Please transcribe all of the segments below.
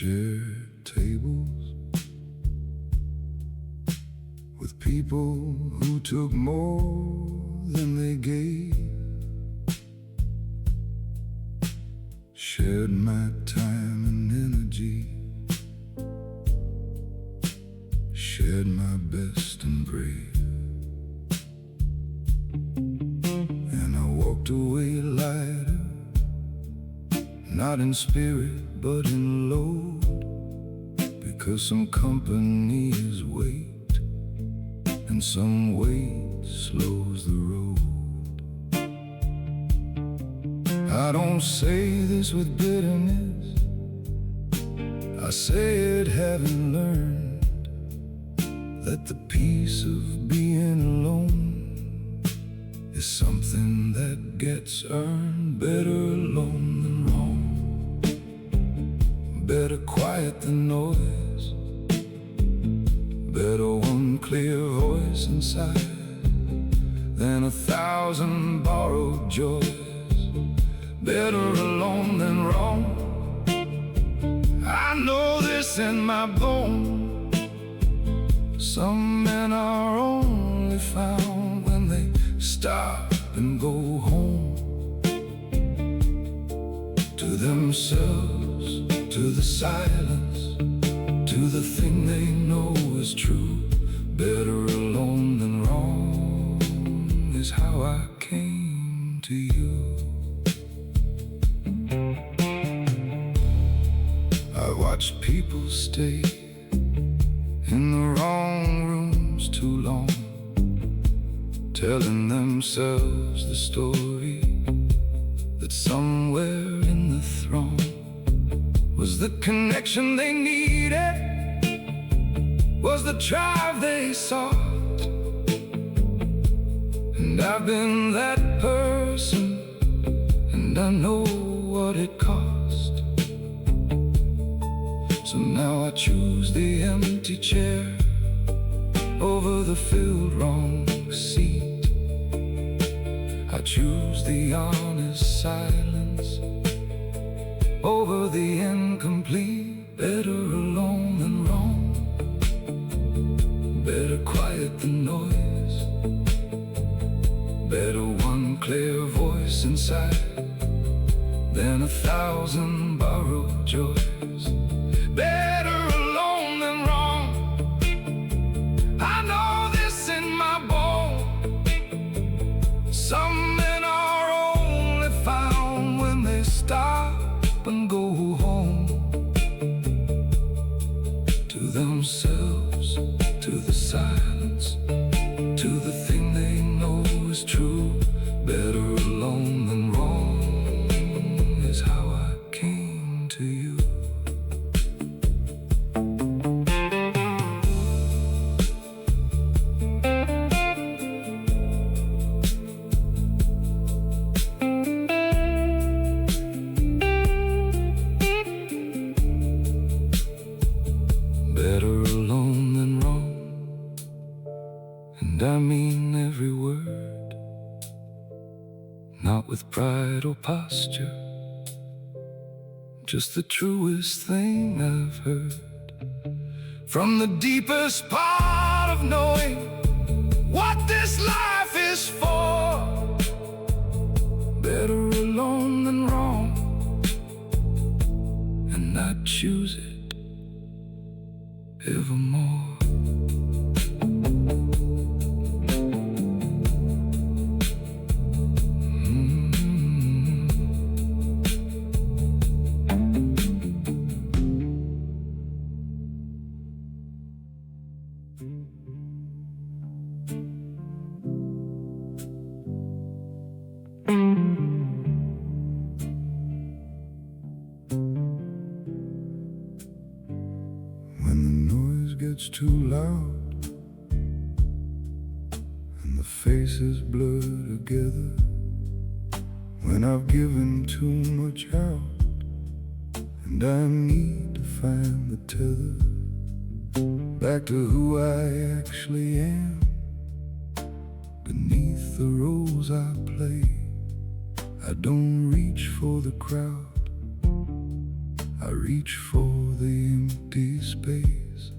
shared tables with people who took more than they gave. Shared my time and energy, shared my best and brave. And I walked away lighter, not in spirit but in load, because some company is weight and some weight slows the road. I don't say this with bitterness, I say it having learned that the peace of being alone is something that gets earned. Better alone than wrong, better quiet than noise, better one clear voice inside than 1,000 borrowed joys. Better alone than wrong, I know this in my bone. Some men are only found when they stop and go home to themselves, to the silence, to the thing they know is true. Better alone than wrong is how I came to you. I watched people stay in the wrong rooms too long, telling themselves the story that somewhere in the throng was the connection they needed, was the tribe they sought. And I've been that person, and I know what it cost. So now I choose the empty chair over the filled wrong seat. I choose the honest silence over the incomplete. Better alone than wrong, better quiet than noise, better one clear voice inside than 1,000 borrowed joys. Better alone than wrong, I know this in my bone. Some men are only found when they stop and go home to themselves, to the silence, to the thing they know is true. Better alone than wrong is how I came to you. Better alone than wrong, and I mean every word, not with pride or posture, just the truest thing I've heard from the deepest part of knowing what this life is for. Better alone than wrong, and I choose it evermore. Gets too loud and the faces blur together, when I've given too much out and I need to find the tether back to who I actually am. Beneath the roles I play, I don't reach for the crowd, I reach for the empty space,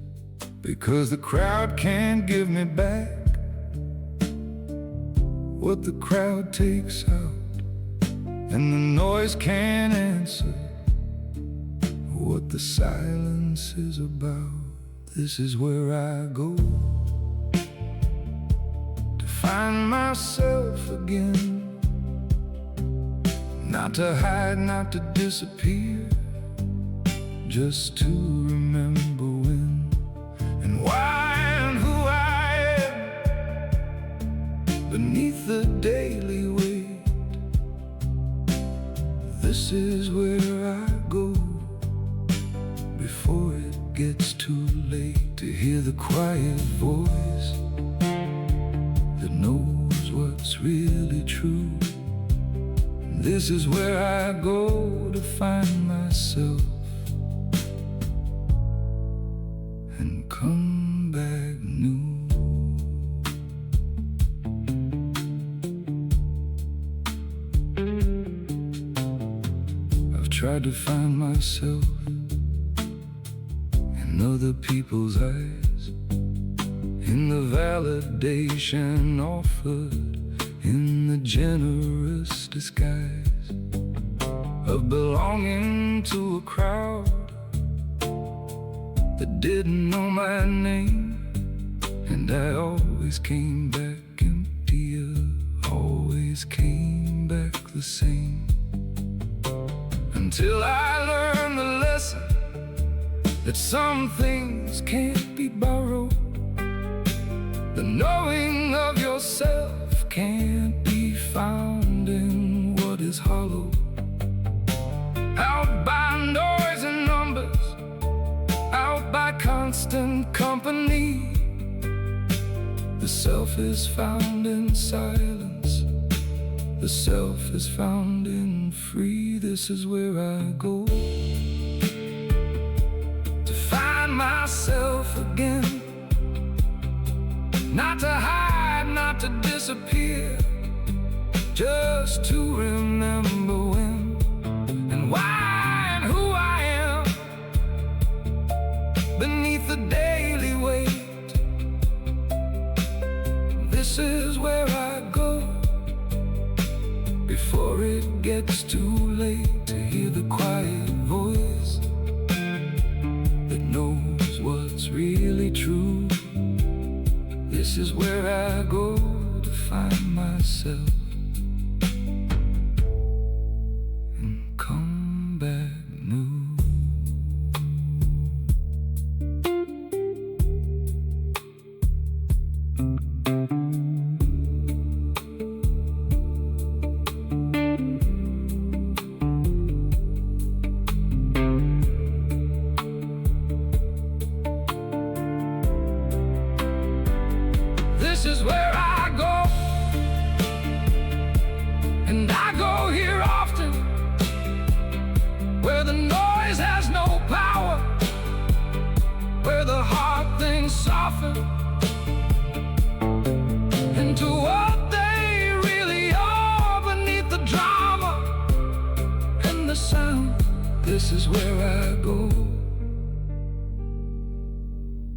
because the crowd can't give me back what the crowd takes out, and the noise can't answer what the silence is about. This is where I go to find myself again, not to hide, not to disappear, just to remember when and why and who I am beneath the daily weight. This is where I go before it gets too late, to hear the quiet voice that knows what's really true. This is where I go to find myself and come back new. I've tried to find myself in other people's eyes, in the validation offered, in the generous disguise of belonging to a crowd that didn't know my name. And I always came back emptier, always came back the same, until I learned the lesson that some things can't be borrowed. The knowing of yourself can't be found in what is hollow, out by noise and numbers, out by constant company. The self is found in silence, the self is found in free. This is where I go to find myself again, not to hide, not to disappear, just to remember when and why and who I am beneath the daily weight. This is where I go before it gets too late, to hear the quiet voice that knows what's really true. This is where I go to find myself and come back new. This is where I go, and I go here often, where the noise has no power, where the hard things soften into what they really are beneath the drama and the sound. This is where I go.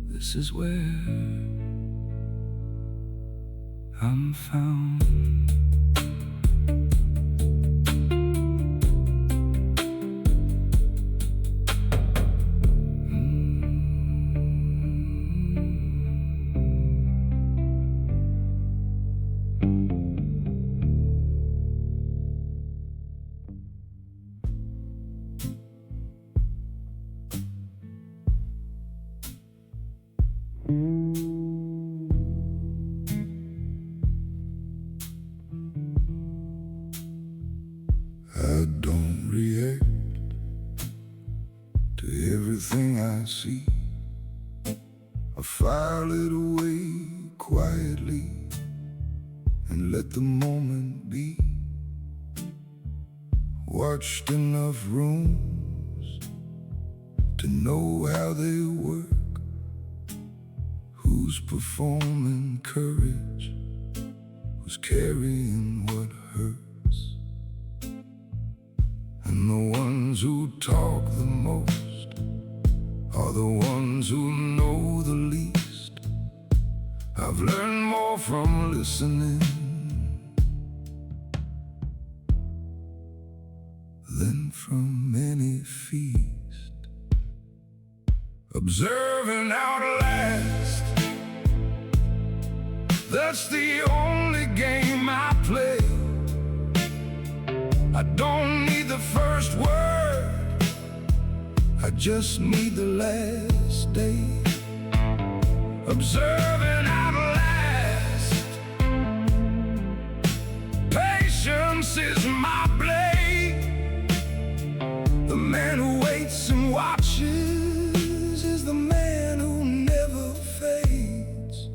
This is where I'm found. I don't react to everything I see. I file it away quietly and let the moment be. Watched enough rooms to know how they work, who's performing courage, who's carrying what hurts. And the ones ones who talk the most are the ones who know the least. I've learned more from listening than from any feast. Observe and outlast, that's the only game I play. I don't need the first word, I just need the last day. Observe and outlast, patience is my blade. The man who waits and watches is the man who never fades.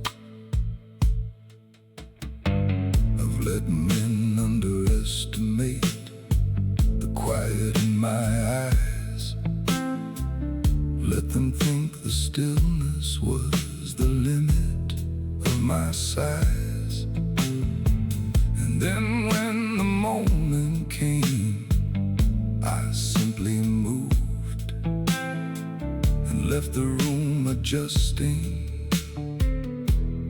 I've let men underestimate the quiet in my eyes. Let them think the stillness was the limit of my size. And then when the moment came, I simply moved and left the room adjusting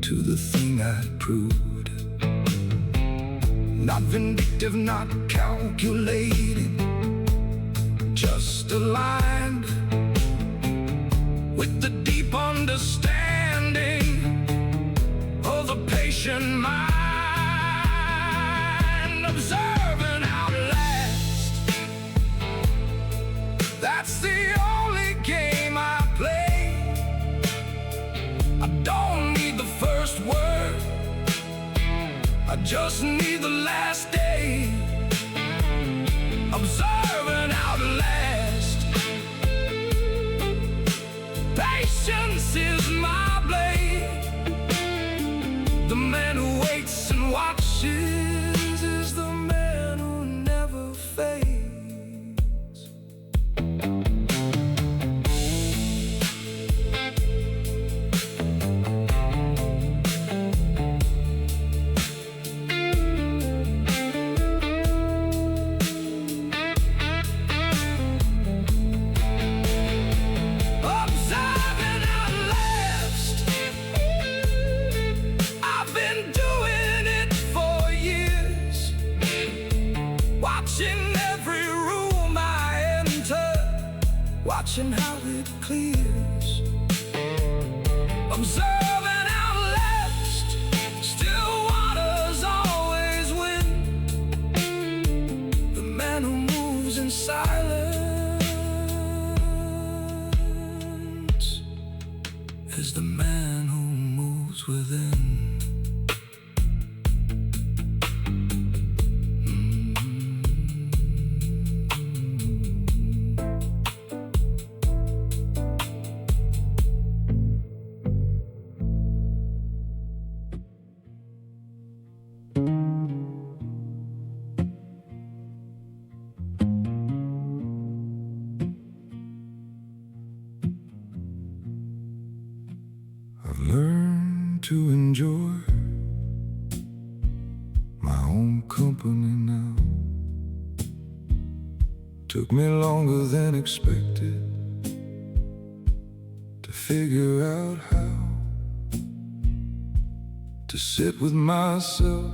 to the thing I'd proved. Not vindictive, not calculating, just aligned with the deep understanding of the patient mind. Observe and outlast, that's the only game I play. I don't need the first word, I just need the last day. Observe and outlast, patience is my blade. The man who waits and watches is the man who never fades. Watching how it clears. Observe and outlast, still waters always win. The man who moves in silence is the man who moves within. I've learned to enjoy my own company now. Took me longer than expected to figure out how to sit with myself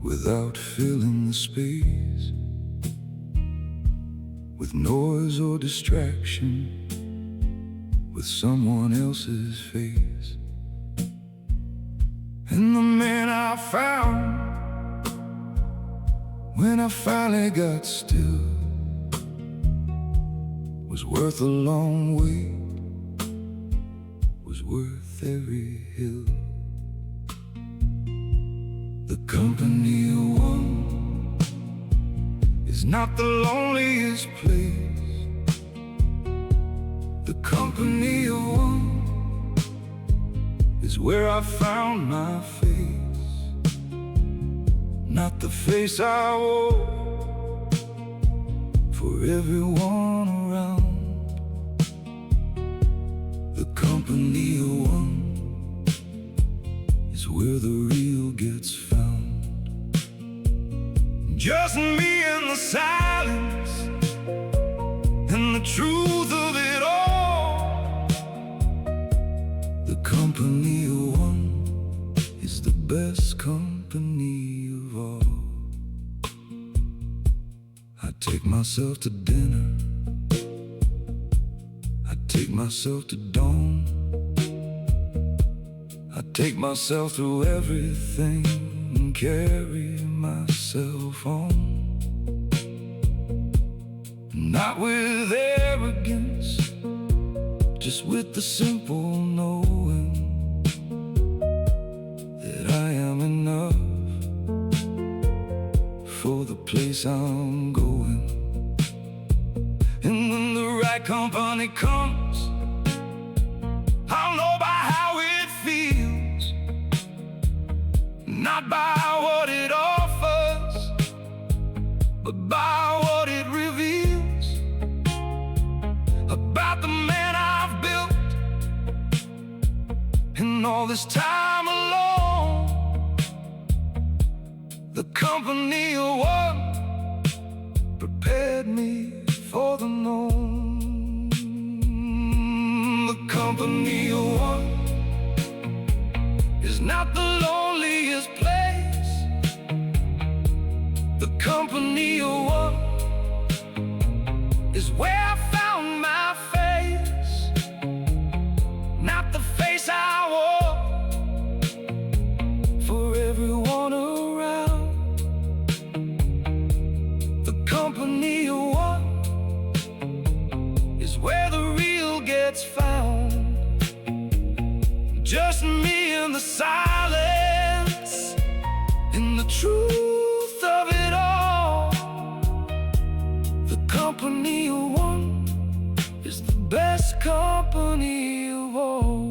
without filling the space with noise or distraction, with someone else's face. And the man I found when I finally got still was worth a long wait, was worth every hill. The company of one is not the loneliest place. The company of one is where I found my face, not the face I wore for everyone around. The company of one is where the real gets found. Just me in the silence, company of one is the best company of all. I take myself to dinner, I take myself to dawn, I take myself through everything and carry myself on. Not with arrogance, just with the simple knowing that I am enough for the place I'm going. And when the right company comes, I'll know by how it feels, not by what it offers, but by what it reveals about the man I've built. And all this time alone, the company of one prepared me for the known. The company of one is not the loneliest place. The company of one is where I found my face, not the face I wore for everyone around. The company of one is where the real gets found. Just me in the silence, in the truth of it all. The company of one is the best company of all.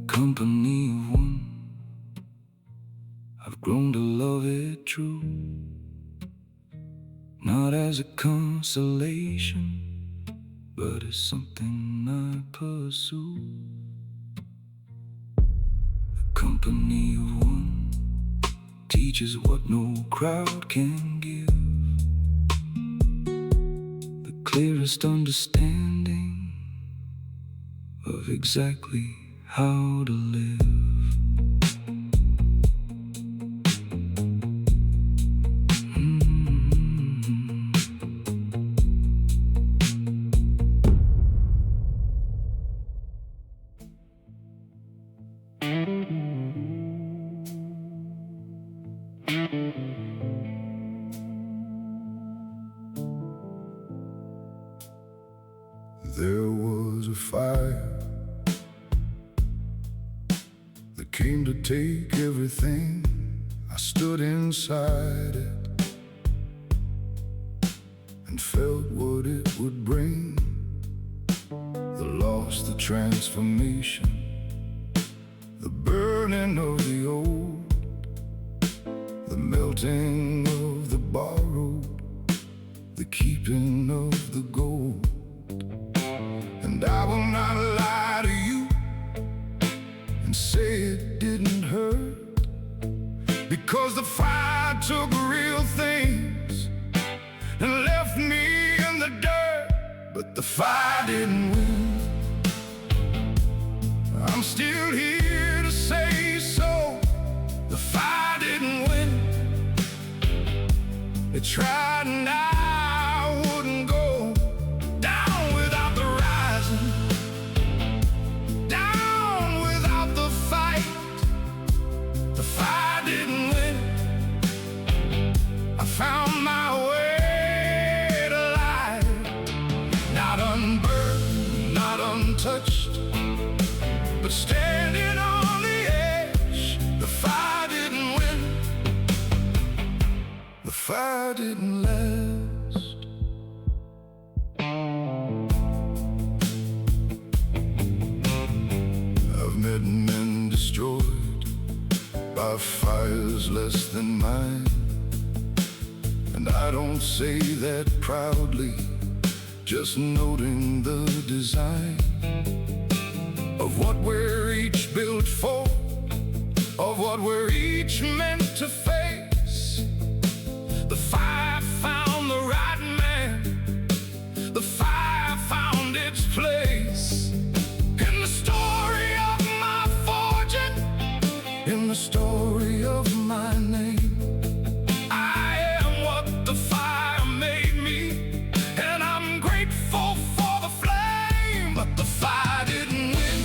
Company of one, I've grown to love it true, not as a consolation, but as something I pursue. The company of one teaches what no crowd can give, the clearest understanding of exactly how to live. There was a fire that came to take everything. I stood inside it and felt what it would bring. The loss, the transformation, the burning of the old, the melting of the borrowed, the keeping of the gold. And I will not lie to you and say it didn't hurt, because the fire took real things and left me in the dirt. But the fire didn't win. I'm still here to say so. The fire didn't win. It tried and I wouldn't go down without the rising, down without the fight. The fire didn't win. I found my way to life, not unburned, not untouched, but standing on the edge. The fire didn't win. The fire didn't last. I've met men destroyed by fires less than mine, and I don't say that proudly, just noting the design of what we're each built for, of what we're each meant to face. The fire found the right man, the fire found its place. In the story of my fortune, in the story of my name, I am what the fire made me, and I'm grateful for the flame. But the fire didn't win.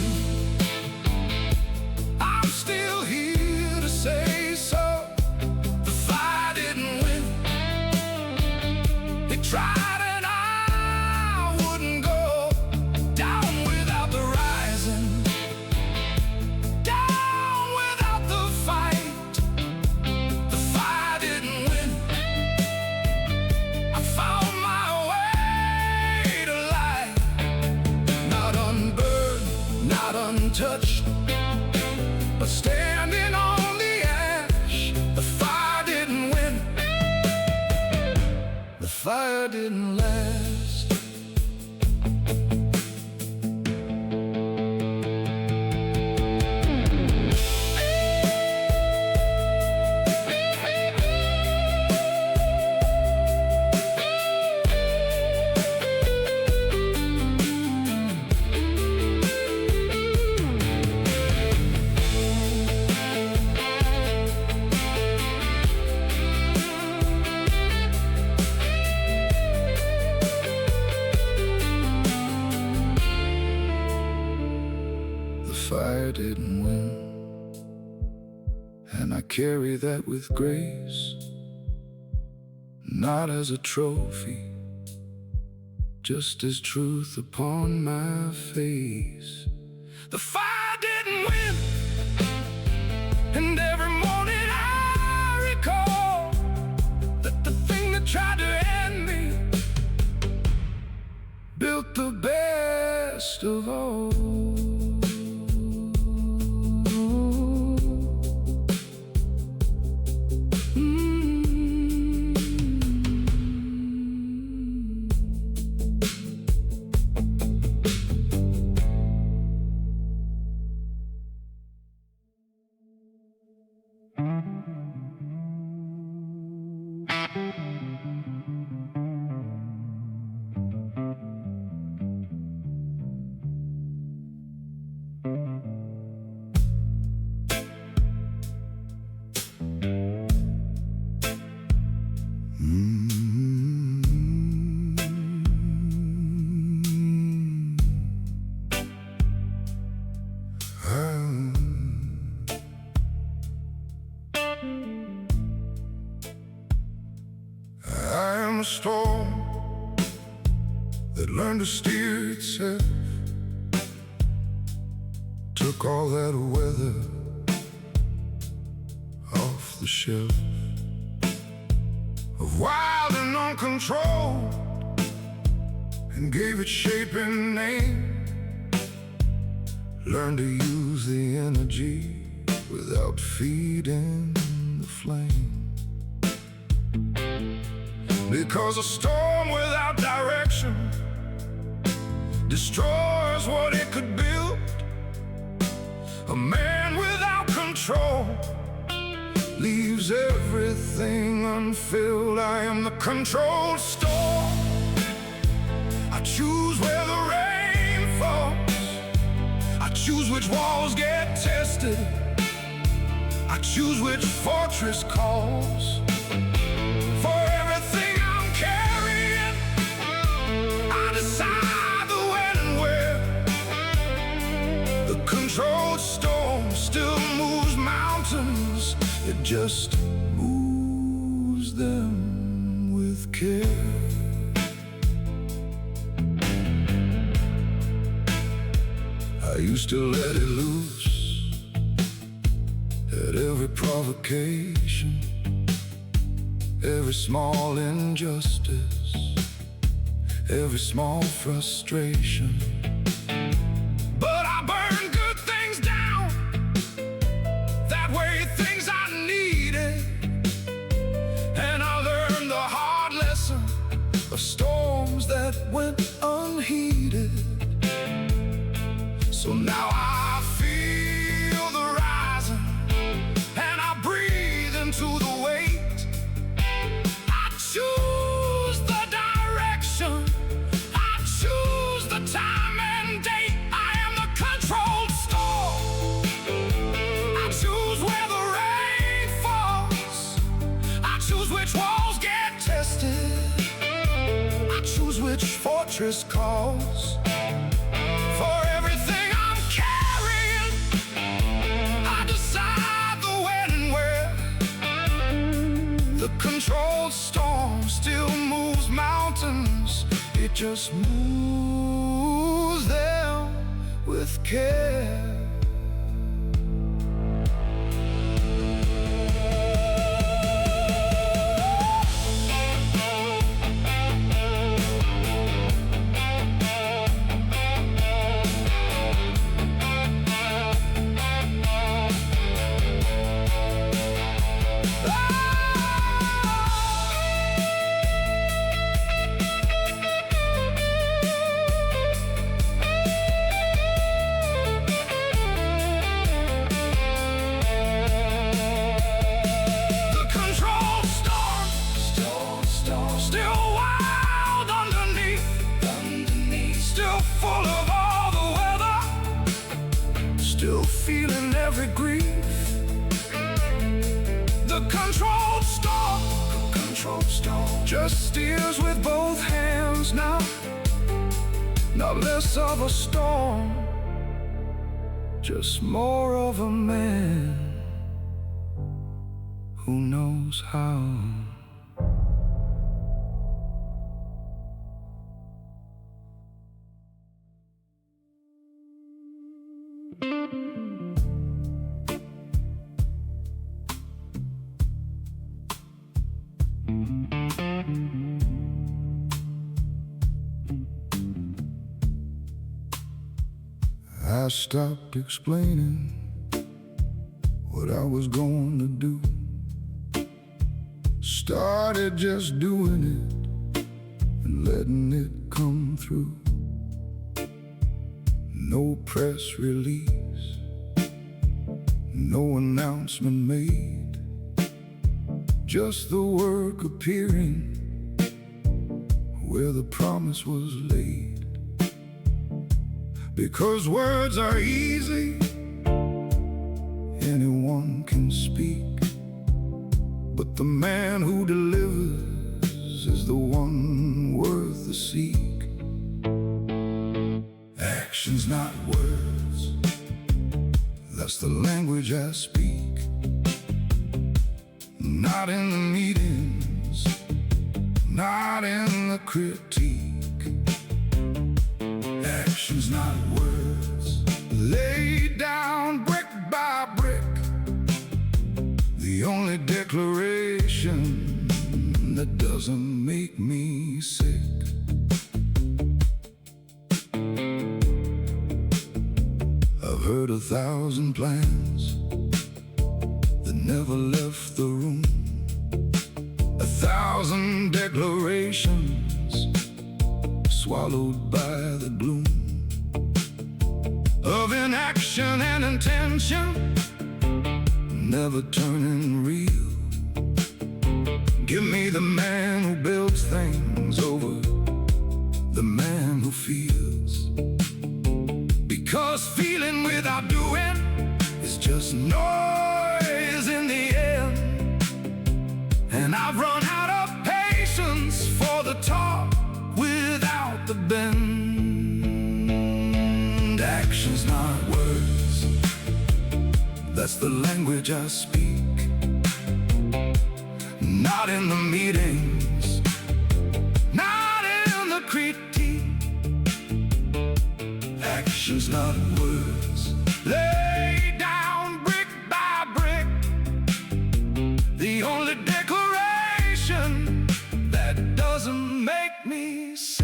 I'm still here to say so. The fire didn't win. It tried and I wouldn't go down without the rising, down without the fight. The fire didn't win. I found my way to life, not unburned, not untouched, but standing on the ash. The fire didn't win. The fire didn't last. The fire didn't win, and I carry that with grace, not as a trophy, just as truth upon my face. The fire didn't win, and every morning I recall that the thing that tried to end me built the best of all. I am a storm that learned to steer itself, took all that weather off the shelf, of wild and uncontrolled, and gave it shape and name. Learned to use the energy without feeding the flame. Because a storm without direction destroys what it could build. A man without control leaves everything unfilled. I am the controlled storm. I choose where the rain falls. I choose which walls get tested. I choose which fortress calls. For everything I'm carrying, I decide the when and where. The controlled storm still moves mountains, it just moves them with care. I used to let it loose at every provocation, every small injustice, every small frustration. But I burned good things down, that way things I needed. And I learned the hard lesson of storms that went unheeded. So now I feel the rising, and I breathe into the weight. I choose the direction, I choose the time and date. I am the controlled storm. I choose where the rain falls, I choose which walls get tested, I choose which fortress calls. For everything I'm carrying, I decide the when and where. The controlled storm still moves mountains, it just moves them with care. Still feeling every grief. The controlled storm just steers with both hands now. Not less of a storm, just more of a man who knows how. I stopped explaining what I was going to do. Started just doing it and letting it come through. No press release, no announcement made, just the work appearing where the promise was laid. Because words are easy, anyone can speak, but the man who delivers is the one worth the seek. Actions, not words, that's the language I speak. Not in the meetings, not in the critique. Actions, not words, laid down brick by brick. The only declaration that doesn't make me sick. I've heard 1,000 plans that never left the room, 1,000 declarations swallowed by the gloom of inaction and intention, never turning real. Give me the man who builds things over the man who feels. Because feeling without doing is just noise in the end. And I've run out of patience for the talk without the bend. Actions, not words, that's the language I speak. Not in the meetings, not in the critique. Actions, not words, lay down brick by brick. The only declaration that doesn't make me sick.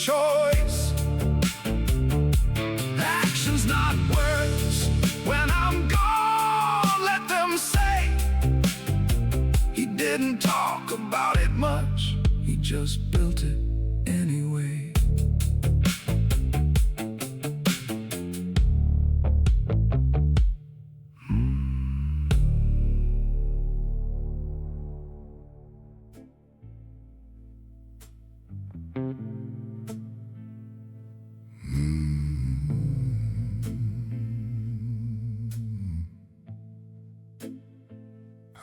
choice. Actions, not words. When I'm gone, let them say he didn't talk about it much, he just built it anyway.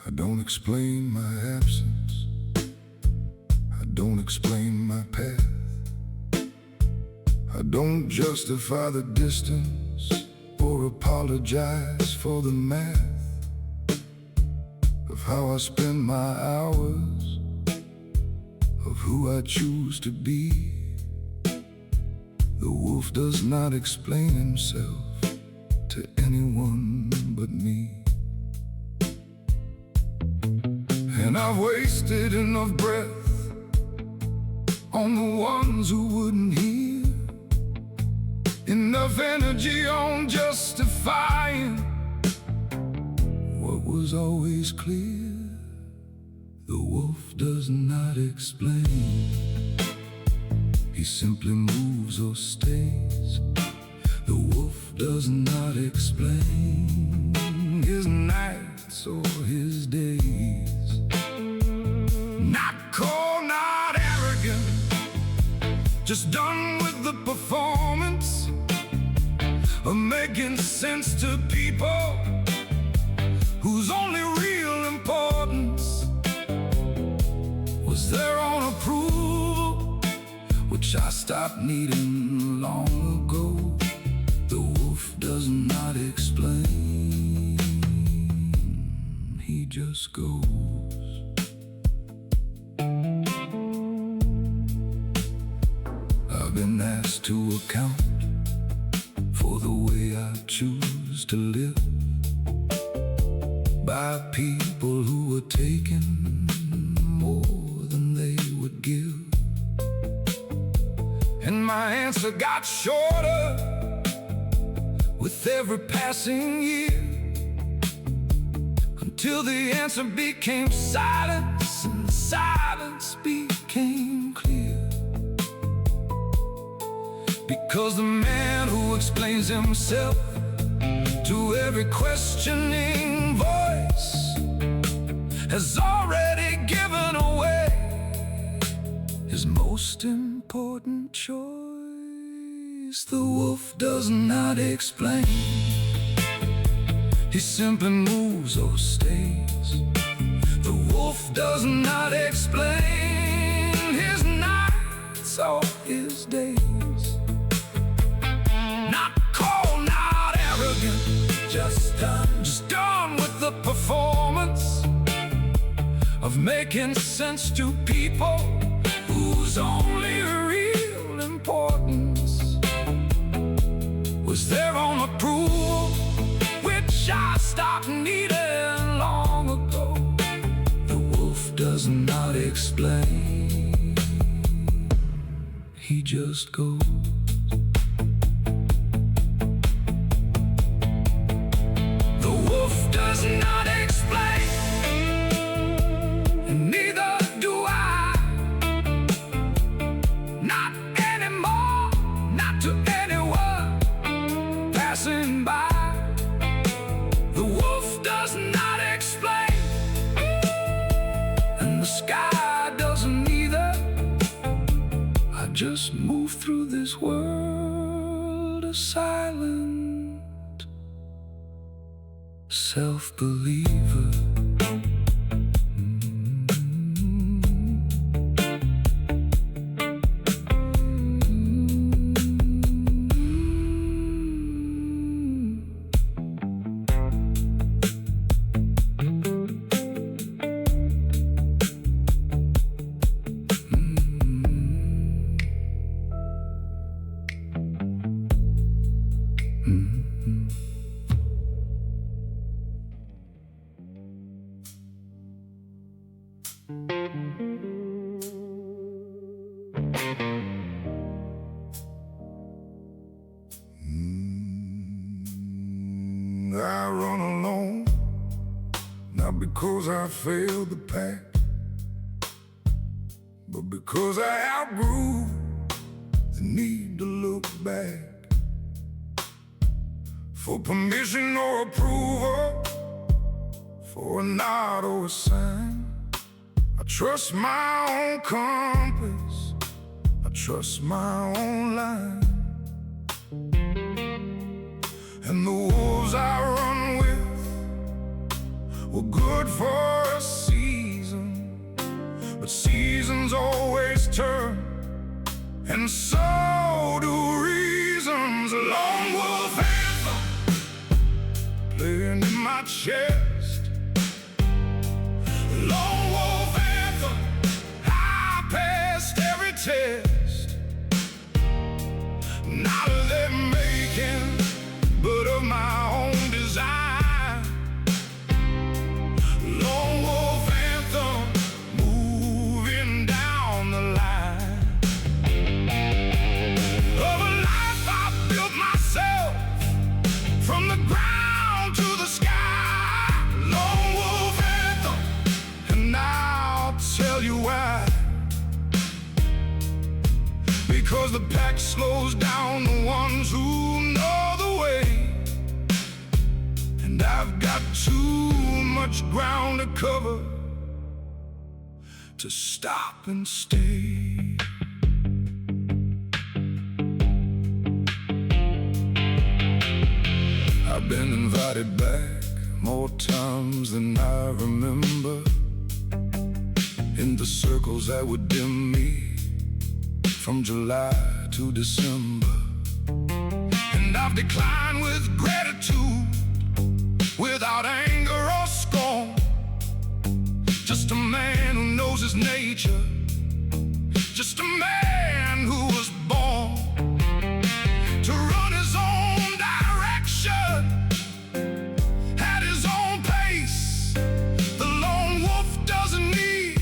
I don't explain my absence, I don't explain my path, I don't justify the distance or apologize for the math of how I spend my hours, of who I choose to be. The wolf does not explain himself to anyone but me. And I've wasted enough breath on the ones who wouldn't hear, enough energy on justifying what was always clear. The wolf does not explain, he simply moves or stays. The wolf does not explain his nights or his days. Not cold, not arrogant, just done with the performance of making sense to people whose only real importance was their own approval, which I stopped needing long ago. The wolf does not explain, he just goes. I've been asked to account for the way I choose to live by people who were taking more than they would give. And my answer got shorter with every passing year, until the answer became silence and the silence became clear. Because the man who explains himself to every questioning voice has already given away his most important choice. The wolf does not explain, he simply moves or stays. The wolf does not explain his nights or his days. Not cold, not arrogant, just done with the performance of making sense to people whose only real importance was their own approval, which I stopped needing long ago. The wolf does not explain, he just goes. The wolf does not explain, and neither do I. Not anymore, not to anyone passing by. The wolf does not explain, and the sky doesn't either. I just move through this world a silent self-believer. I run alone, not because I failed the pack, but because I outgrew the need to look back for permission or approval, for a nod or a sign. I trust my own compass, I trust my own line. And the wolves I run with were good for a season, but seasons always turn, and so do reasons. A lone wolf anthem playing in my chest, a lone wolf anthem. I passed every test, not of their making, but of my own design. Lone wolf anthem, moving down the line of a life I built myself, from the ground to the sky. Lone wolf anthem, and I'll tell you why. Because the pack slows down the ones who know the way, and I've got too much ground to cover to stop and stay. I've been invited back more times than I remember, in the circles that would dim me from July to December. And I've declined with gratitude, without anger or scorn. Just a man who knows his nature, just a man who was born to run his own direction at his own pace. The lone wolf doesn't need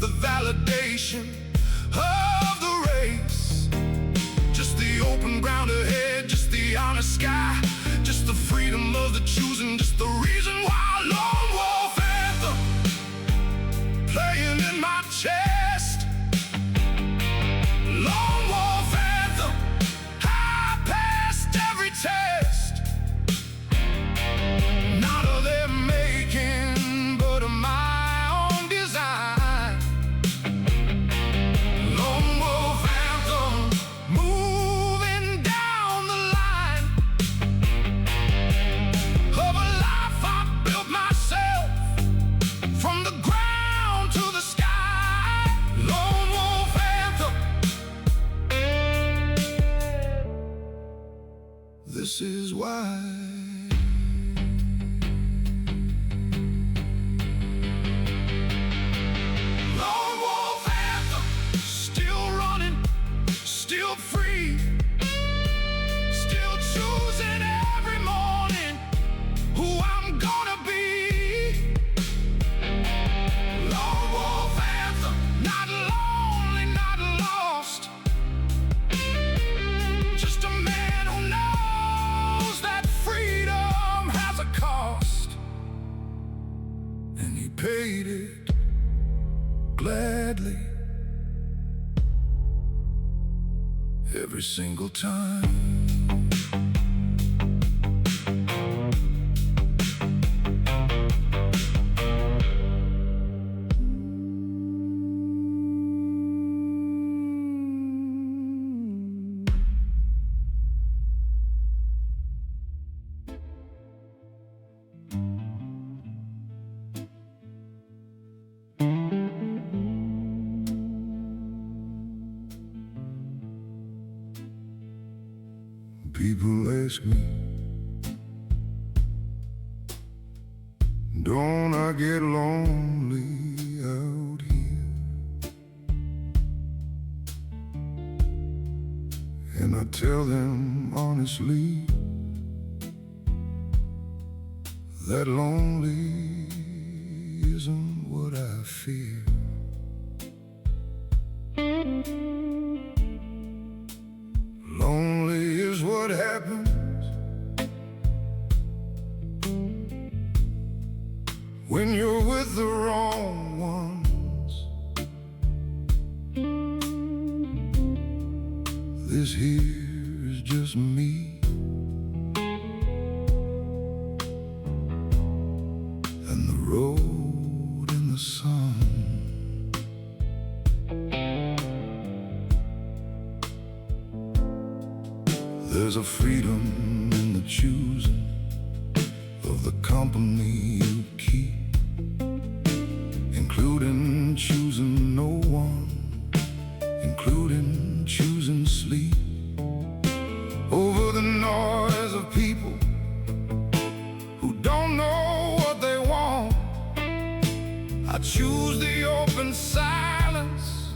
the validation of the race, just the open ground ahead, just the honest sky, just the freedom of the choosing, just the reason why. Lone wolf anthem playing in my chest, lone wolf anthem. I passed every test, not of their making, but of my own design. Lone wolf anthem, moving down the line of a life I built myself, from the ground to the sky. Lone wolf anthem. This is why. Lone wolf anthem, still running, still free, still choosing every morning who I'm gonna be. Lone wolf anthem, not lonely, not lost, just a man who knows that freedom has a cost, and he paid it gladly every single time. People ask me, don't I get lonely out here? And I tell them honestly that lonely isn't what I fear. Lonely is what happens when you're with the wrong ones. This here is just me, and the road in the sun. There's a freedom in the choosing of the company you keep, including choosing no one, including choosing sleep over the noise of people who don't know what they want. I choose the open silence,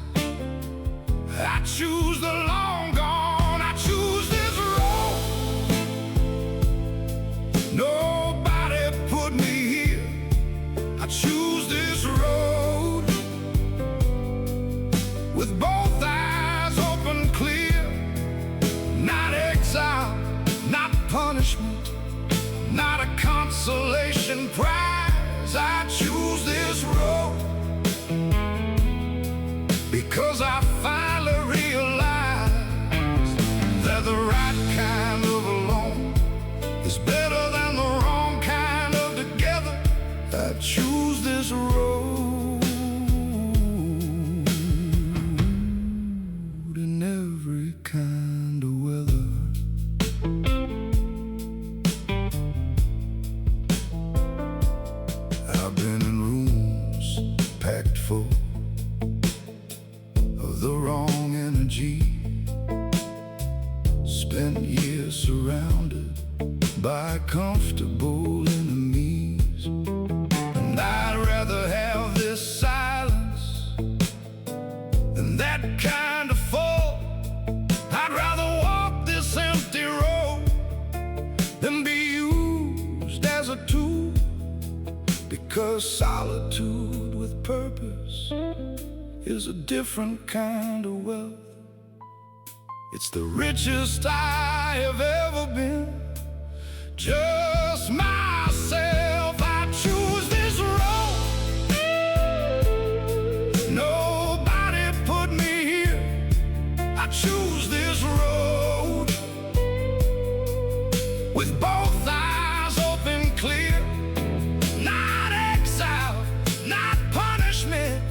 I choose the long gone, I choose this road. Nobody put me here, I choose this road with both eyes open clear. Not exile, not punishment, not a consolation prize. I choose this road because I finally realized that the right kind of alone is better than the wrong kind of together. I choose this road in every kind of weather. I've been in rooms packed full of the wrong energy, spent years surrounded by comfortable enemies. And I'd rather have this silence than that kind of fall. I'd rather walk this empty road than be used as a tool, because solitude with purpose is a different kind of wealth. It's the richest I have ever been, just myself. I choose this road. Nobody put me here, I choose this road with both eyes open clear. Not exile, not punishment,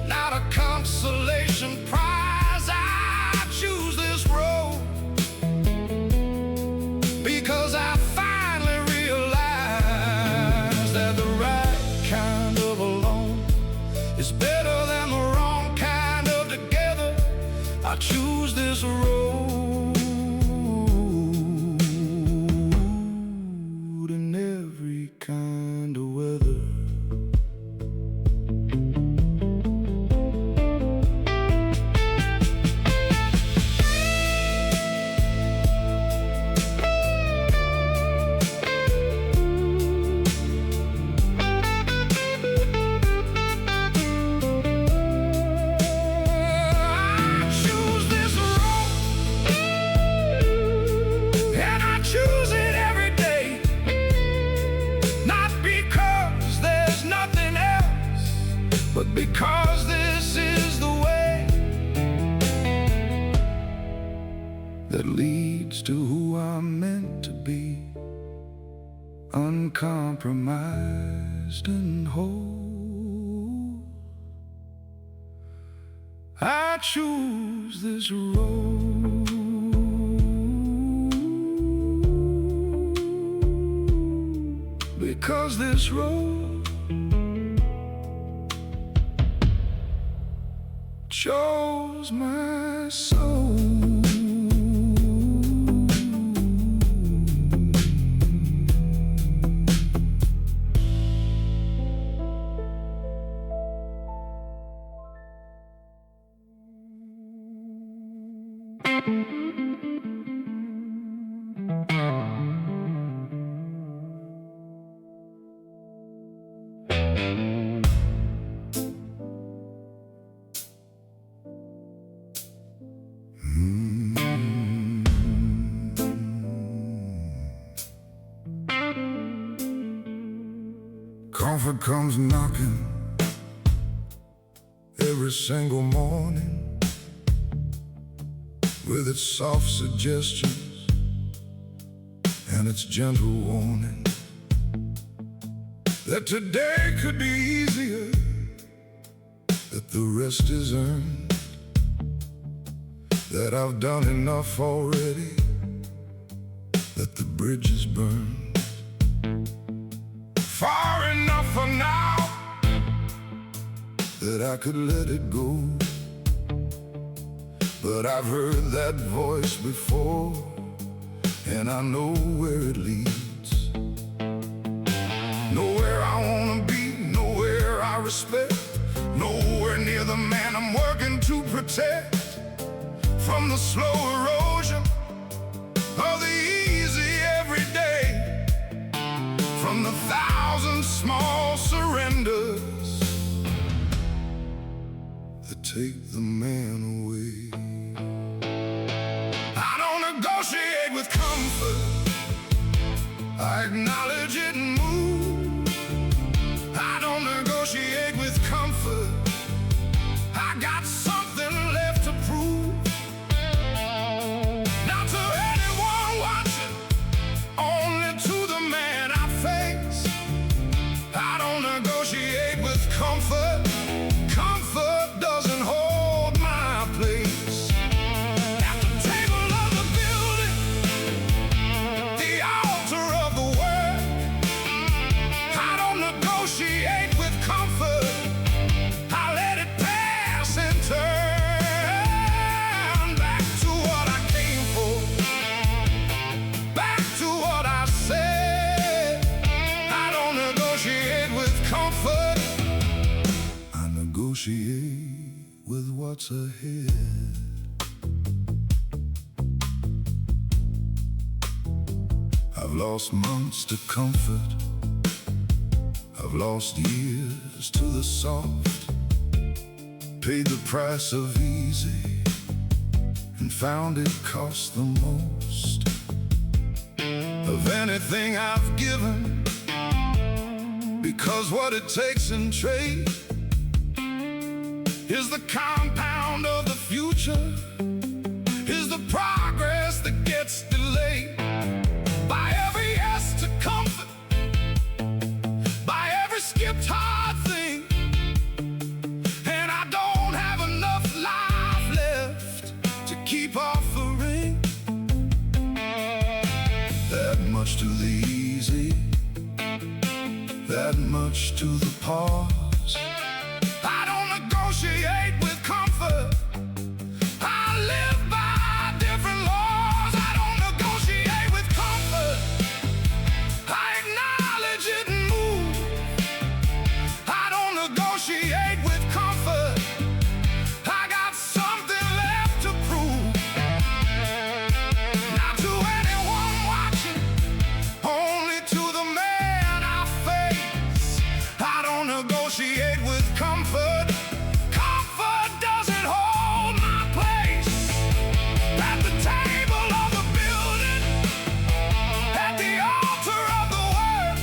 not a consolation prize. I choose this road because I finally realized that the right kind of alone is better than the wrong kind of together. I choose this road in every kind of weather. But because this is the way that leads to who I'm meant to be, uncompromised and whole, I choose this road because this road chose my soul. Comfort comes knocking every single morning with its soft suggestions and its gentle warning that today could be easier, that the rest is earned, that I've done enough already, that the bridge is burned. Far enough for now that I could let it go. But I've heard that voice before, and I know where it leads. Nowhere I wanna be, nowhere I respect, nowhere near the man I'm working to protect from the slow erosion of the easy everyday, from the thousand small surrenders that take the man away. I don't negotiate with comfort, I acknowledge it and move. I don't negotiate with comfort, I got something left to prove. Not to anyone watching, only to the man I face. I don't negotiate with comfort, comfort doesn't hold my place. At the table of the building, the altar of the word, I don't negotiate with comfort, I let it pass and turn back to what I came for, back to what I said. I don't negotiate with comfort, I negotiate with what's ahead. I've lost months to comfort, I've lost years to the soft, paid the price of easy and found it cost the most of anything I've given, because what it takes in trade is the compound of the future, is the progress that gets delayed. By every yes to comfort, by every skipped hard thing, and I don't have enough life left to keep offering. That much to the easy, that much to the pause. I don't negotiate with comfort, I live by different laws. I don't negotiate with comfort, I acknowledge it and move. I don't negotiate with comfort, I got something left to prove. Not to anyone watching, only to the man I face. I don't negotiate with comfort, comfort doesn't hold my place. At the table of the building, at the altar of the word,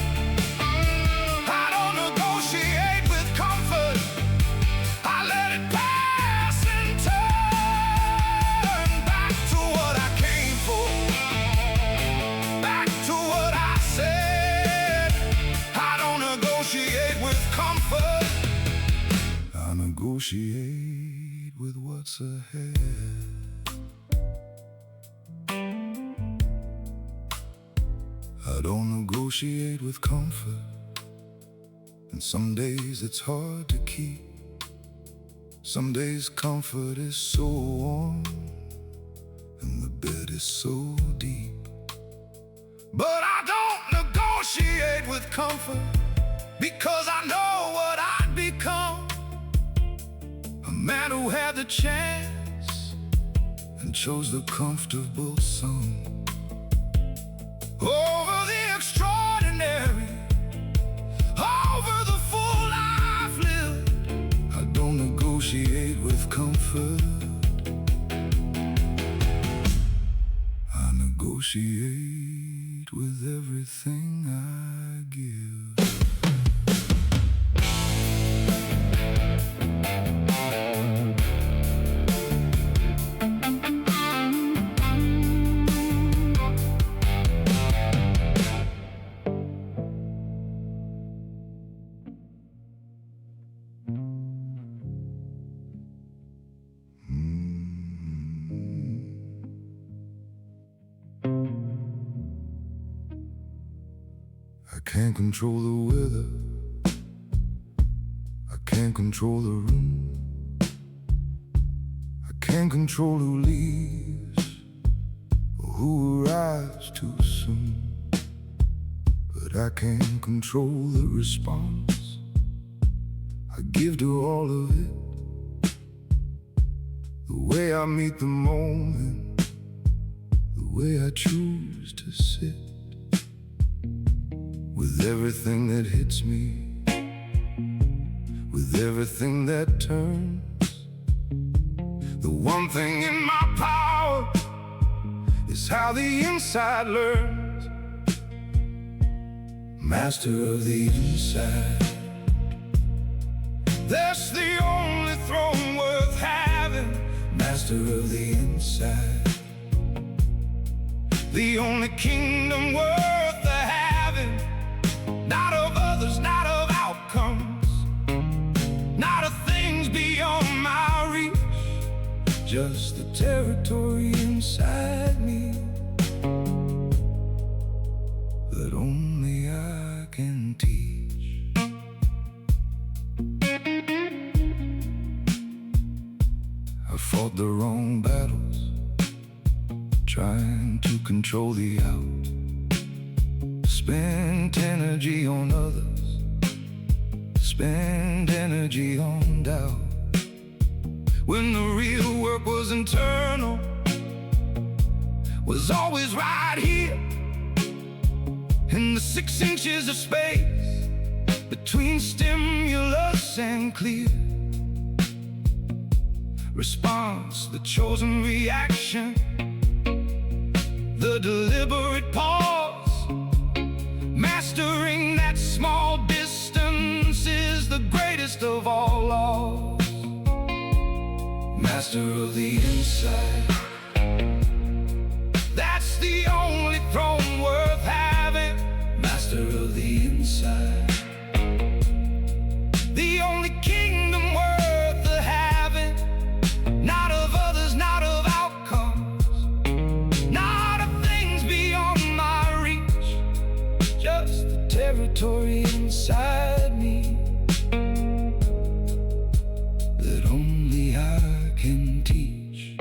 I don't negotiate with comfort, I let it pass and turn back to what I came for, back to what I said. I don't negotiate with comfort, I negotiate with what's ahead. I don't negotiate with comfort, and some days it's hard to keep. Some days comfort is so warm and the bed is so deep. But I don't negotiate with comfort, because I know what I'd become. A man who had the chance and chose the comfortable song over the extraordinary, over the full life lived. I don't negotiate with comfort, I negotiate with everything I give. I can't control the weather, I can't control the room, I can't control who leaves or who arrives too soon. But I can control the response I give to all of it, the way I meet the moment, the way I choose to sit with everything that hits me, with everything that turns. The one thing in my power is how the inside learns. Master of the inside, that's the only throne worth having. Master of the inside, the only kingdom worth the having. Not of others, not of outcomes, not of things beyond my reach, just the territory inside me that only I can teach. I fought the wrong battles, trying to control the out, spent energy on others, spend energy on doubt, when the real work was internal, was always right here in the 6 inches of space between stimulus and clear response, the chosen reaction, the deliberate pause. Mastering that small distance is the greatest of all laws. Master of the inside, that's the only throne worth having. Master of the inside, the only kingdom worth the having. Not of others, not of outcomes, not of things beyond my reach, just the territory inside me that only I can teach.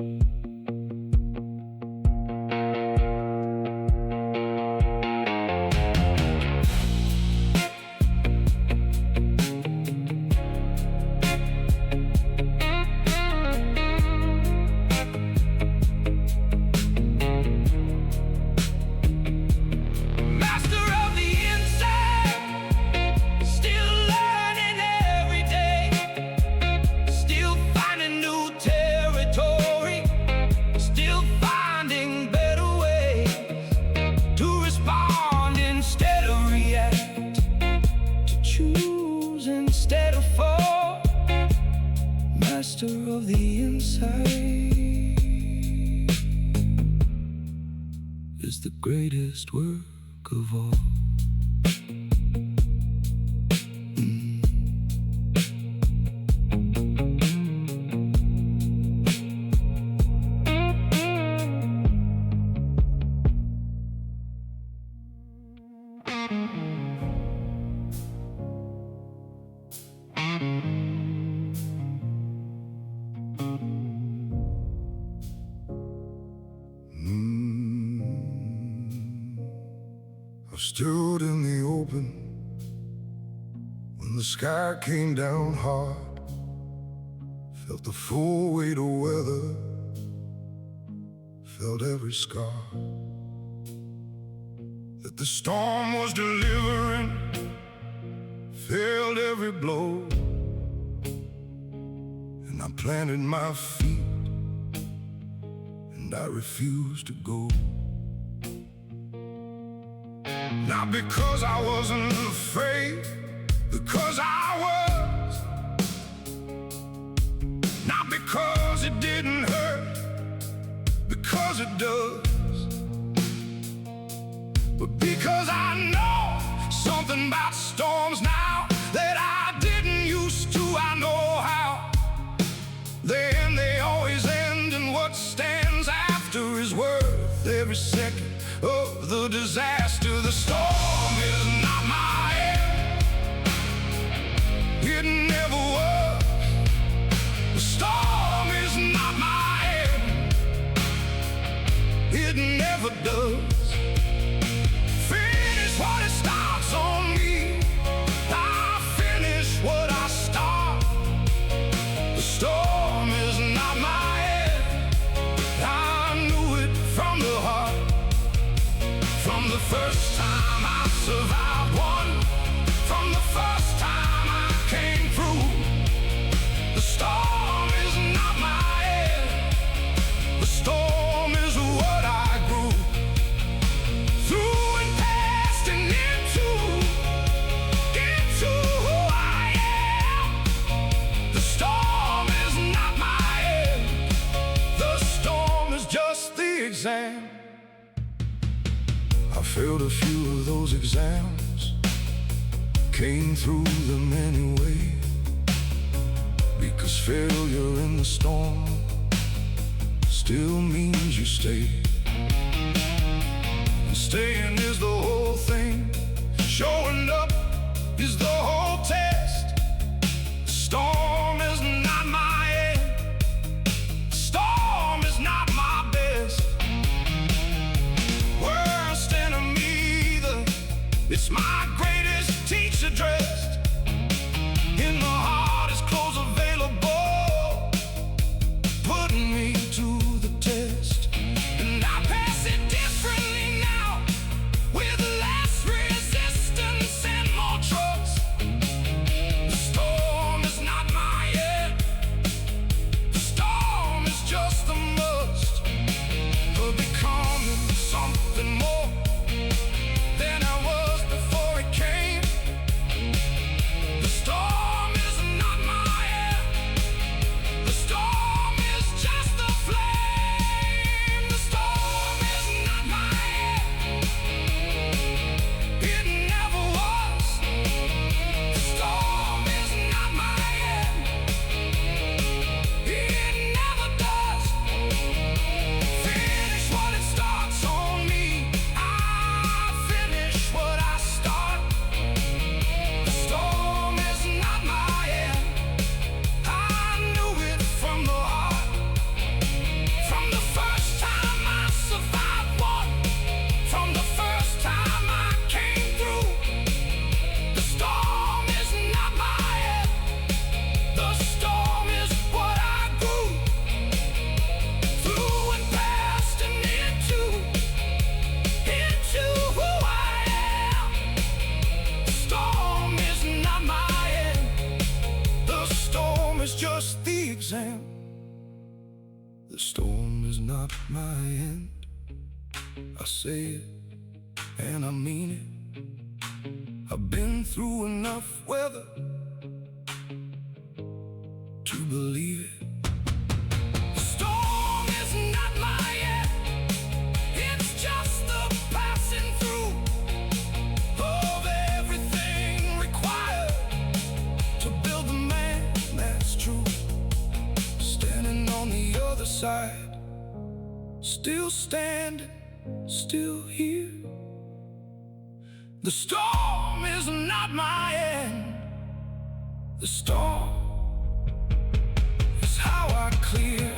Master of the inside is the greatest work of all. I stood in the open when the sky came down hard, felt the full weight of weather, felt every scar that the storm was delivering, felt every blow, and I planted my feet and I refused to go. Not because I wasn't afraid, because I was. Not because it didn't hurt, because it does. But because I know something about storms now that I didn't used to. I know how they end, they always end, and what stands after is worth every second of the disaster. The storm is not my first time I survived one, from the first time I came through. The storm is not my end, the storm is what I grew through and past and into who I am. The storm is not my end, the storm is just the exam. I failed a few of those exams, came through them anyway, because failure in the storm still means you stay. And staying is the whole thing, showing up is the whole test. The storm is not my end, the storm is not my best. Worst enemy either, it's my greatest teacher dressed in the hardest clothes available, putting me to the test. And I pass it differently now, with less resistance and more trust. The storm is not my end, the storm is just a must for becoming something more than I was before it came. The storm is not my end, the storm is just a flame. The storm is not my end, it never was. The storm is not my end, it never does. Finish what it starts on me, I finish what I start. The storm is not my end, I knew it from the heart. From the first time I survived one, from the first time I came through. The storm is not my end, the storm is what I grew through and past and into who I am. The storm is not my end, the storm is just the exam. The storm is not my end, I say it and I mean it. I've been through enough weather to believe it. The storm is not my end, it's just the passing through of everything required to build the man that's true. Standing on the other side, still standing, still here. The storm is not my end, the storm is how I clear.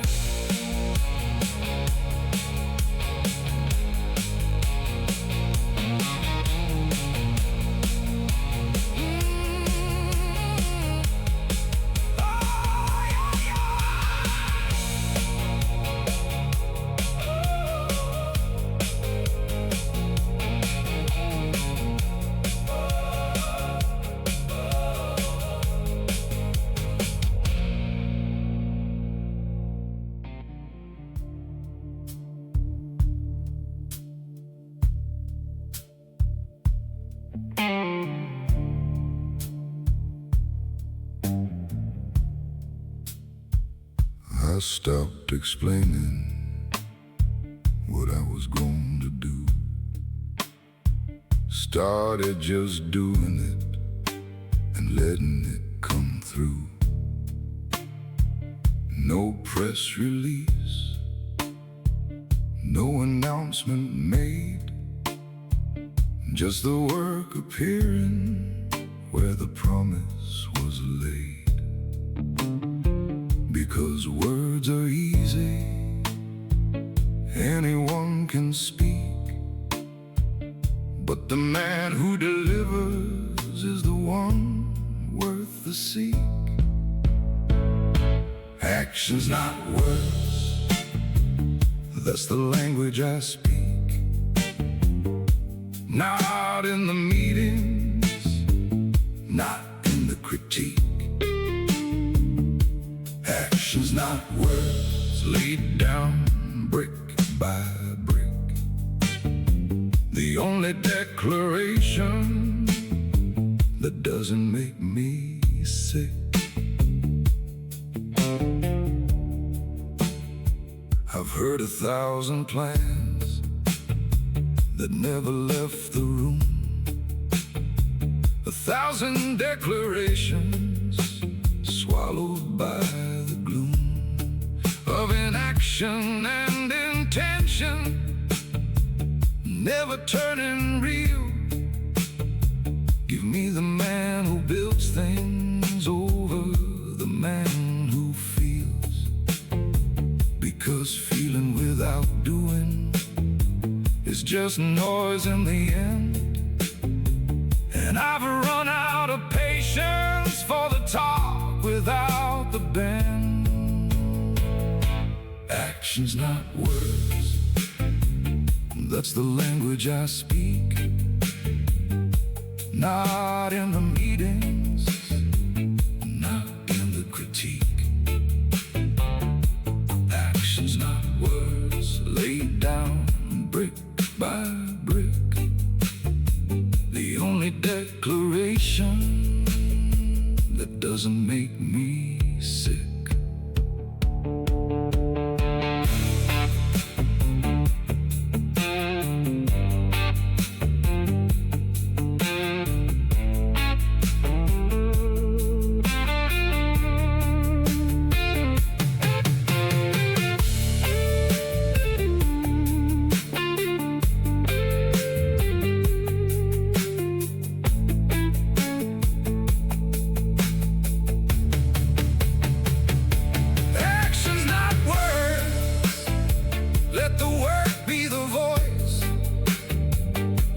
I stopped explaining what I was going to do, started just doing it and letting it come through. No press release, no announcement made, just the work appearing where the promise was laid. Because words are easy, anyone can speak, but the man who delivers is the one worth the seek. Actions, not words, that's the language I speak. Not in the meetings, not in the critique. Actions, not words, laid down brick by brick. The only declaration that doesn't make me sick. I've heard 1,000 plans that never left the room, 1,000 declarations swallowed by the gloom of inaction and intention, never turning real. Give me the man who builds things over the man who feels, because feeling without doing is just noise in the end. And I've run out of patience for the talk without the bend. Actions, not words, that's the language I speak. Not in the meetings, not in the critique. Actions, not words, laid down brick by brick. The only declaration that doesn't make me sick.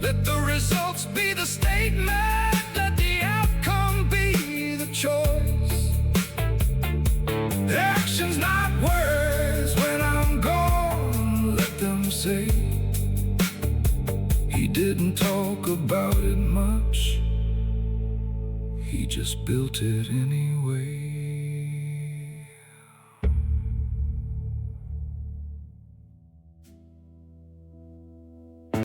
Let the results be the statement, let the outcome be the choice. Actions, not words, when I'm gone, let them say he didn't talk about it much, he just built it anyway.